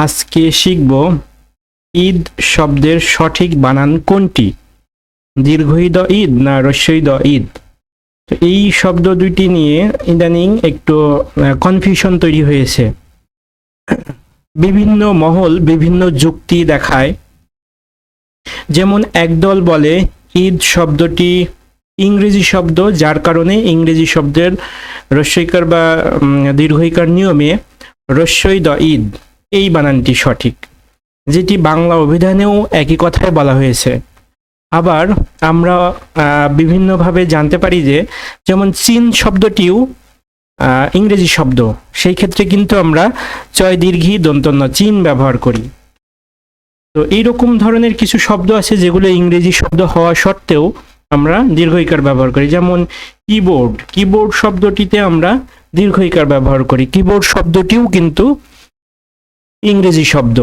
আজকে শিখব ঈদ শব্দের সঠিক বানান কোনটি, দীর্ঘই দ ঈদ না রস্যই দ ঈদ। তো এই শব্দ দুইটি নিয়ে ইদানিং একটু কনফিউশন তৈরি হয়েছে। বিভিন্ন মহল বিভিন্ন যুক্তি দেখায়। যেমন একদল বলে ঈদ শব্দটি ইংরেজি শব্দ, যার কারণে ইংরেজি শব্দের রস্যইকার বা দীর্ঘইকার নিয়মে রস্যই দ ঈদ এই বানানটি সঠিক, যেটি বাংলা অভিধানেও একই কথায় বলা হয়েছে। আবার আমরা বিভিন্নভাবে জানতে পারি যে যেমন চীন শব্দটিও ইংরেজি শব্দ, সেই ক্ষেত্রে কিন্তু আমরা চয় দীর্ঘী দন্তন্য চীন ব্যবহার করি। তো এইরকম ধরনের কিছু শব্দ আছে যেগুলো ইংরেজি শব্দ হওয়া সত্ত্বেও আমরা দীর্ঘইকার ব্যবহার করি। যেমন কিবোর্ড, কিবোর্ড শব্দটিতে আমরা দীর্ঘইকার ব্যবহার করি। কিবোর্ড শব্দটিও কিন্তু ইংরেজি শব্দ।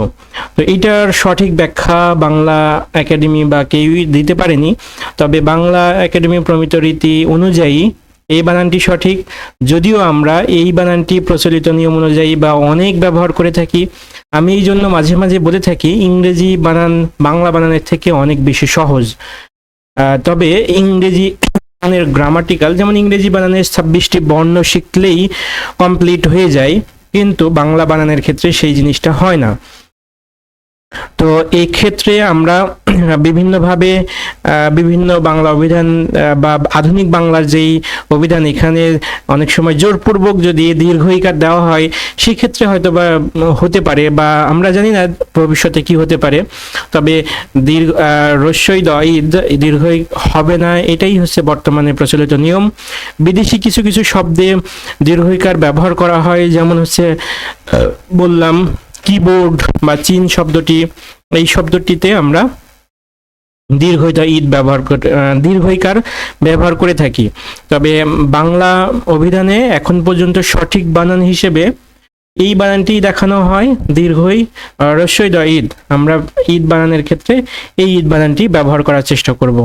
তো এটার সঠিক ব্যাখ্যা বাংলা একাডেমি বা কেউই দিতে পারেনি। তবে বাংলা একাডেমি প্রমিত রীতি অনুযায়ী এই বানানটি সঠিক, যদিও আমরা এই বানানটি প্রচলিত নিয়ম অনুযায়ী বা অনেক ব্যবহার করে থাকি। আমি এই জন্য মাঝে মাঝে বলে থাকি ইংরেজি বানান বাংলা বানানের থেকে অনেক বেশি সহজ। তবে ইংরেজি বানানের গ্রামাটিক্যাল, যেমন ইংরেজি বানানের 26টি বর্ণ শিখলেই কমপ্লিট হয়ে যায়, কিন্তু বাংলা বানানের ক্ষেত্রে সেই জিনিসটা হয় না। তো এই ক্ষেত্রে আমরা বিভিন্নভাবে বিভিন্ন বাংলা অভিধান বা আধুনিক বাংলার যেই অভিধান, এখানে অনেক সময় জোরপূর্বক যদি দীর্ঘইকার দেওয়া হয় সেক্ষেত্রে হয়তো বা হতে পারে, বা আমরা জানি না ভবিষ্যতে কি হতে পারে। তবে রস্যই দ ঈদ দীর্ঘই হবে না, এটাই হচ্ছে বর্তমানে প্রচলিত নিয়ম। বিদেশি কিছু কিছু শব্দে দীর্ঘইকার ব্যবহার করা হয়, যেমন হচ্ছে বললাম কিবোর্ড বা চীন শব্দটি, এই শব্দটিতে আমরা দীর্ঘইকার ব্যবহার করে থাকি। তবে বাংলা অভিধানে এখন পর্যন্ত সঠিক বানান হিসেবে এই বানানটি দেখানো হয়, দীর্ঘই রস্যই দ ঈদ। আমরা ঈদ বানানের ক্ষেত্রে এই ঈদ বানানটি ব্যবহার করার চেষ্টা করব।